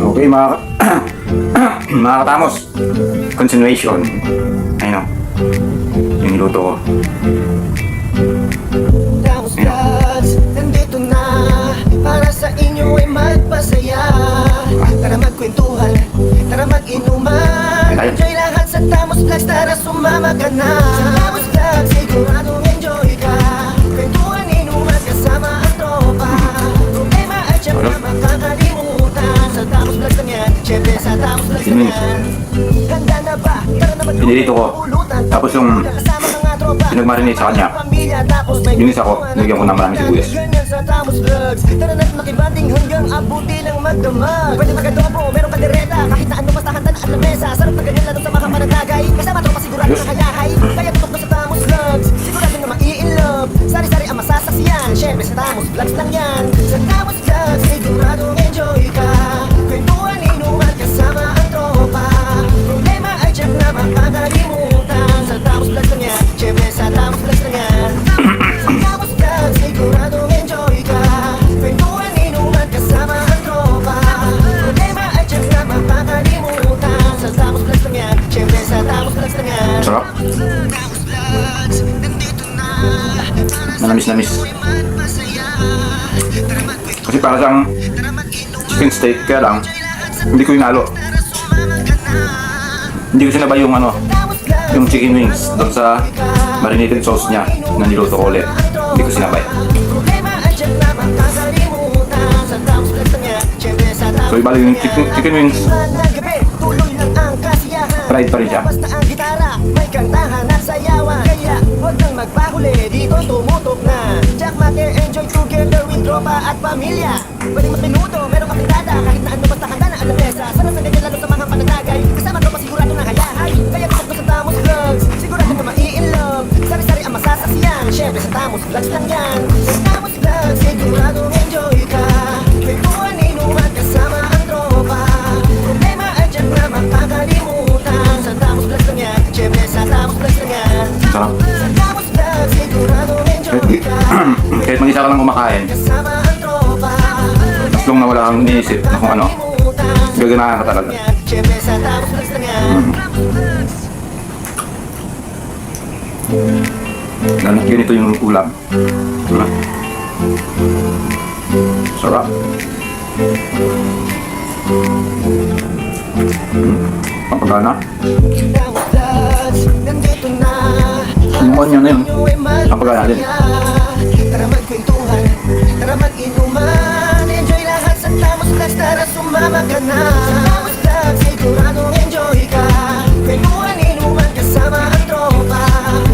Okay mga katamos, continuation. Ayun o, yung niluto ko. Nandito na para sa inyo ay magpasaya. Tara magkwentuhan, tara mag-inuman. Enjoy lahat sa Tamos Vlogs, tara sumama ka na. Sa Tamos Vlogs, siguradong enjoy ka. Kwentuhan, inuman kasama ang tropa. Problema ay siyang na makakalimutan. Sa Tamos Vlogs lang yan, syempre sa Tamos Vlogs lang yan. Handa na ba? Tara na Pinilito ko. Tapos yung pinagmarinate sa kanya, binis ako, nilagyan ko ng maraming sibuyas. Tara na't makibanding hanggang abuti ng magdamag. Pwede magadobo, meron ka direta, kahit na ano basta handa na at lamesa. Sarap na ganyan lalo sa mga panagagay. Kasama tropa sigurado na hayahay. Kaya tutok na sa Tamos Vlogs, sigurado na mai-inlove. Sari-sari ang masasaksiyan, syempre sa Tamos Vlogs lang yan. Sa Tamos Vlogs, siguradong enjoy ka. Kwentuhan, inuman kasama ang tropa. Problema ay check na makakalimutan. Sa Tamos Vlogs lang yan, syempre sa Tamos Vlogs lang yan. Sa Tamos Vlogs, siguradong enjoy ka. Kwentuhan, inuman kasama ang tropa. Problema ay check na makakalimutan. Sa Tamos Vlogs lang yan, syempre sa Tamos Vlogs lang yan. Sarap. Tamos Vlogs, nandito na. Manamis-namis. Kasi para siyang chicken steak, kaya lang hindi ko inalo. Hindi ko sinabay yung yung chicken wings doon sa marinated sauce niya na niluto ko ulit. Hindi ko sinabay. So ibalik yung chicken wings, fried pa rin siya. May kantahan at sayawan, kaya huwag kang magpahuli, dito tumutok na. Jack Mater, enjoy together with tropa at pamilya. Pwede magminuto, meron ka pintada, kahit na ano basta handa na ang lamesa. Sarap na ganyan lalo sa mga panatagay, kasama tropa sigurado na hayahay. Kaya tutok sa Tamos Vlogs, sigurado na mai-inlove. Sari-sari ang masasaksiyan, syempre sa Tamos Vlogs lang yan. Sa Tamos Vlogs, siguradong enjoy ka. Kwentuhan, inuman kasama ang tropa. Problema ay dyan na makakalimutan. Sa Tamos Vlogs lang yan, syempre sa Tamos Vlogs lang yan. Sarap. Sa Tamos Vlogs, siguradong enjoy ka. Kahit mag-isa ka lang kumakain, Kasama ang tropa. mas long na wala kang iniisip na kung ano, gaganahan ka talaga. Syempre sa Tamos Vlogs lang yan. Ganito yung ulam. Sarap. Papagana. Tamos Vlogs, nandito na. Yung onion na yun, papagana din. Tara magkwentuhan, tara mag-inuman. Enjoy lahat sa Tamos Vlogs, tara sumama ka na. Sa Tamos Vlogs, siguradong enjoy ka. Kwentuhan, inuman kasama ang tropa.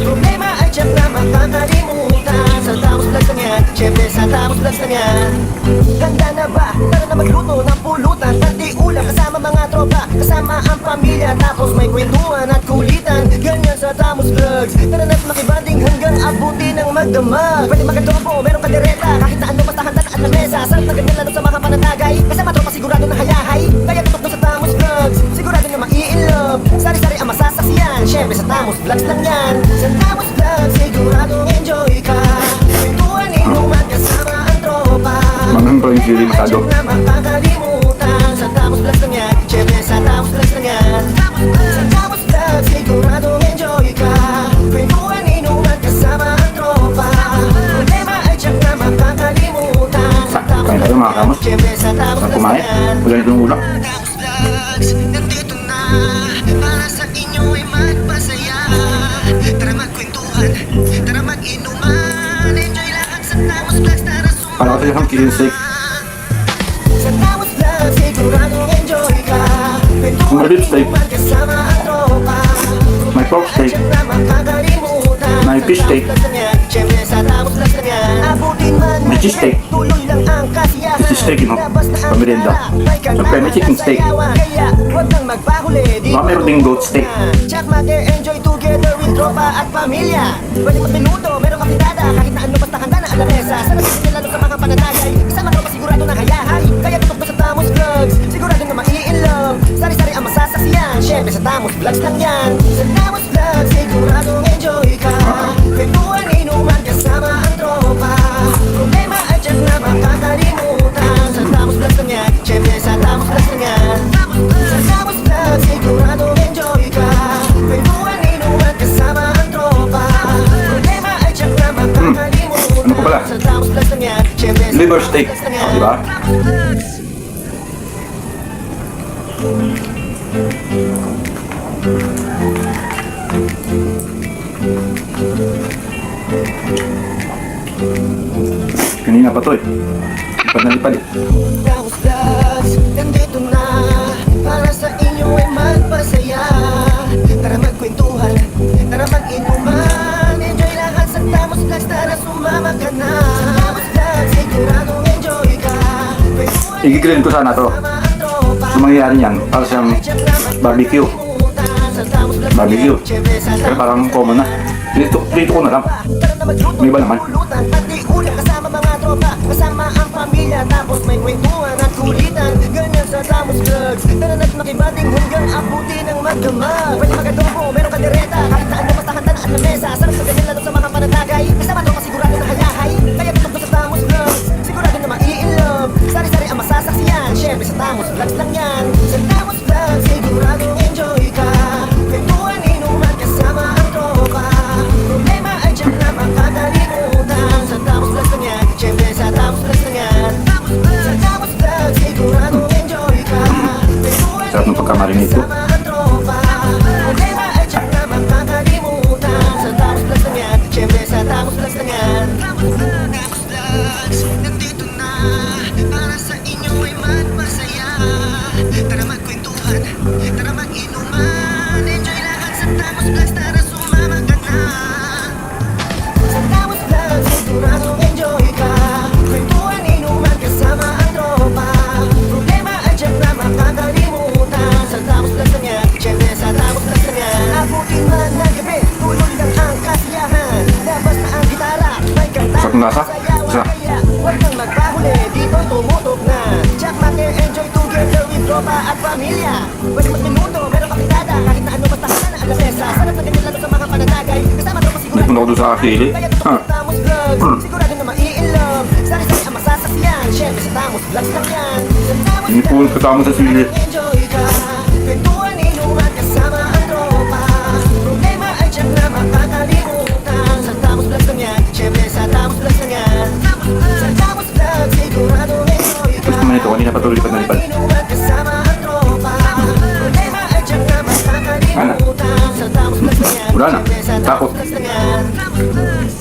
Problema ay tiyak na makakalimutan. Sa Tamos Vlogs lang yan, syempre sa Tamos Vlogs lang yan. Handa na ba? Tara na magluto ng pulutan. Tanti ulam kasama mga tropa, kasama ang pamilya. Tapos may kwentuhan at kulitan, ganyan sa Tamos Vlogs. Tara na't makibanding hanggang abuti ng magdamag. Pwede magadobo, meron ka direta, kahit na ano basta handa na at lamesa. Sarap na ganyan lalo sa mga panatagay, kasama tropa sigurado na hayahay. Kaya tutok na sa Tamos Vlogs, sigurado na mai-inlove. Sari-sari ang masasaksiyan, syempre sa Tamos Vlogs lang yan. Sa Tamos Vlogs, siguradong enjoy ka. Kwentuhan, inuman kasama ang tropa. Mangang ko yung chili masyado. Na makakalimutan. Sa Tamos Vlogs lang yan, syempre sa Tamos Vlogs lang yan. Sa Tamos Vlogs, siguradong enjoy ka. Kwentuhan, inuman kasama ang tropa. Problema ay tiyak na makakalimutan. Sa Tamos Kain tayo mga kamos. syempre sa Tamos Saan Vlogs lang kumain? yan. Ganito yung ulam. Tamos Vlogs, nandito na. Para sa inyo ay magpasaya. Tara magkwentuhan, tara mag-inuman. Enjoy lahat sa Tamos Vlogs, tara sumama. Para kasi yung chicken steak. Sa Tamos Vlogs, siguradong enjoy ka. Kung may beef steak, Kwentuhan kasama ang tropa. may pork steak, Na makakalimutan. may fish steak, Syempre sa Tamos Vlogs lang yan. Abutin man may cheese steak. tuloy lang ang kasiyahan. Cheese steak, you know, Labas na ang pamerienda. tara, may Siyempre, may chicken steak. Kaya huwag kang magpahuli. Baka meron ding goat steak. Jack Mater, enjoy together with tropa at pamilya. Pwede magminuto, meron ka pintada, kahit na ano basta handa na ang lamesa. Sarap na lalo sa mga panatagay, kasama tropa sigurado na hayahay. Kaya tutok na sa Tamos Vlogs, sigurado na mai-inlove. Sari-sari ang masasaksiyan, syempre sa Tamos Vlogs lang yan. Sa Tamos Vlogs, siguradong enjoy ka. Kwentuhan, inuman kasama ang tropa. Problema ay tiyak na makakalimutan. Tamos Vlogs lang yan. Siyempre sa Liver Tamos steak. Vlogs lang yan. Oh, diba? Tamos Vlogs. Kanina pa to eh. Lipad na lipad eh. Tamos Vlogs, nandito na para sa inyo ay magpasaya. Tara magkwentuhan, tara mag-inuman. Enjoy lahat sa Tamos Vlogs, tara sumama ka na. Tamos Vlogs, siguradong enjoy ka. Kwentuhan I-grill ko sana to. sama ang tropa. So mangyayari niyan, para siyang barbecue. Barbecue. Kaya parang common na. Dito ko na lang. May iba naman. Pati ulit kasama mga tropa, kasama ang pamilya, tapos may kwentuhan at kulitan. Ganyan sa Tamos Vlogs, tara na't makibading hanggang abuti ng magdamag. Pwede magadobo, meron ka direta, kahit saan ka basta handa na at lamesa. Sarap sa ganyan lalo sa mga panatagay, kasama tropa sigurado na hayahay. Kaya tutok ko sa Tamos Vlogs, sigurado na mai-in-love. Sari-sari ang masasaksiyan, syempre sa Tamos Vlogs lang yan. Sa Tamos Vlogs, sigurado enjoy ka. Kwentuhan, inuman kasama ang tropa. Problema ay dyan na makakalimutan. Sa Tamos Vlogs lang yan, syempre sa Tamos Vlogs lang yan. Sa Tamos Vlogs, sigurado enjoy ka. Kwentuhan, Sarap ng pagkamarinate ko. kasama ang tropa. Problema ay dyan na makakalimutan. Sa Tamos Vlogs lang yan, syempre sa Tamos Vlogs lang yan. Tamos Vlogs, nandito na para sa inyo ay magpasaya. Tara magkwentuhan, tara mag-inuman. Enjoy lahat sa Tamos Vlogs, tara sumama ka na. Sa Tamos Vlogs, siguradong enjoy ka. Kwentuhan, inuman kasama ang tropa. Problema ay dyan na makakalimutan. Sa Tamos Vlogs lang yan, syempre sa Tamos Vlogs lang yan. Abutin man ng gabi, tuloy lang ang kasiyahan. Labas na ang gitara, may kanta. Sakong lasa? Sayawan, Isa. kaya huwag kang magpahuli, dito tumutok na. Jack Mate, enjoy together with tropa at pamilya. Pwede magminuto, meron ka pitada, kahit na ano basta handa na ang lamesa. Sarap na ganyan lalo sa mga pananagay, kasama tropa sigurado. Nagpunta ko doon sa sili. Kaya tutok sa Tamos Vlogs, sigurado na mai-in-love. Sari-sari ang masasakyan, syempre sa Tamos Vlogs lang yan. Sa Tamos Inipulot ko tama sa sili. enjoy ka. Kwentuhan, inuman kasama ang tropa. Problema ay dyan na makakalimutan. Sa Tamos Vlogs lang yan, syempre sa Tamos Vlogs lang yan. Sa Tamos Vlogs, sigurado enjoy ka. Gusto naman ito, kanina pa to lipad na lipad. Inuman kasama ang tropa. Problema ay dyan na makakalimutan. Sa Tamos Vlogs lang yan, Wala na. syempre sa Tamos Takot. Vlogs lang yan. Tamos Vlogs.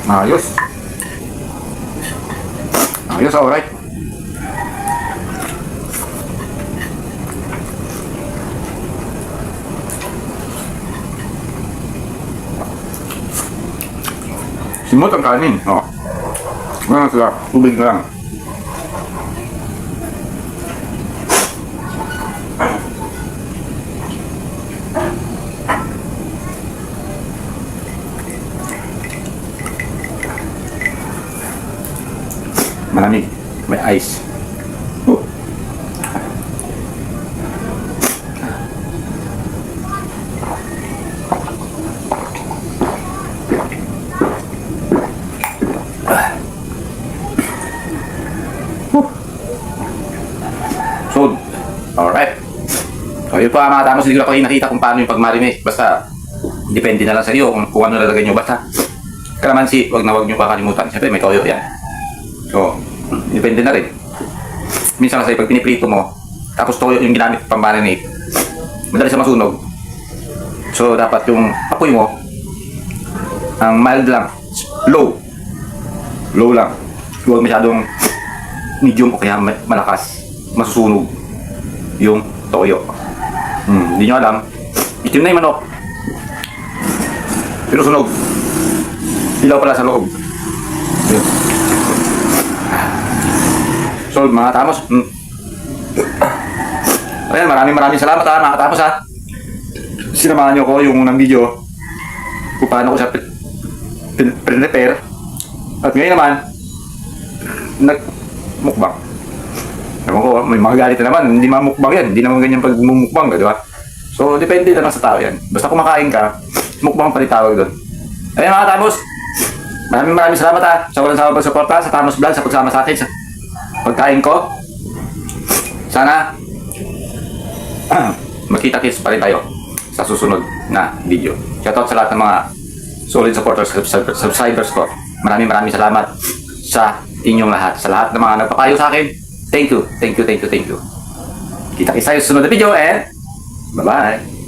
Ayos. Ayos, alright. Simot ang kanin. Oh. Ano sila? Tubig lang. Malamig. May ice. Oh. So, alright. So, yun pa mga tamos, hindi ko na kayo nakita kung paano yung pag-marinate. Basta, depende na lang sa iyo kung ano lalagay nyo. Basta, kalamansi, wag na wag nyo kakalimutan. Siyempre, may toyo yan. So, depende na rin. Minsan kasi pag piniprito mo, tapos toyo yung ginamit pang-marinate, madali siya masunog. So, dapat yung apoy mo, ang mild lang, low. Low lang. Huwag masyadong medium o kaya malakas. Masusunog yung toyo. Hindi nyo alam. Itim na yung manok. Pero sunog. Ilaw pala sa loob. Yun. So, mga tamos. Ayan, maraming salamat ha, mga tamos ha. Sinamahan nyo ko yung unang video kung paano ko siya prepare. At ngayon naman, nagmukbang. Ewan ko, may mga galit na naman, hindi mamukbang yan. Hindi naman ganyan pag mumukbang, di ba? So, depende na lang sa tao yan. Basta kumakain ka, mukbang pa rin tawag doon. Ayan mga tamos, maraming salamat ha sa walang sama pagsuporta sa Tamos Vlog, sa pagsama sa akin sa pagkain ko. Sana magkita-kits pa rin tayo sa susunod na video. Shoutout sa lahat ng mga solid supporters, subscribers ko. Maraming salamat sa inyong lahat. Sa lahat ng mga nagpapayo sa akin. Thank you. Kita-kits tayo sa susunod na video and bye-bye.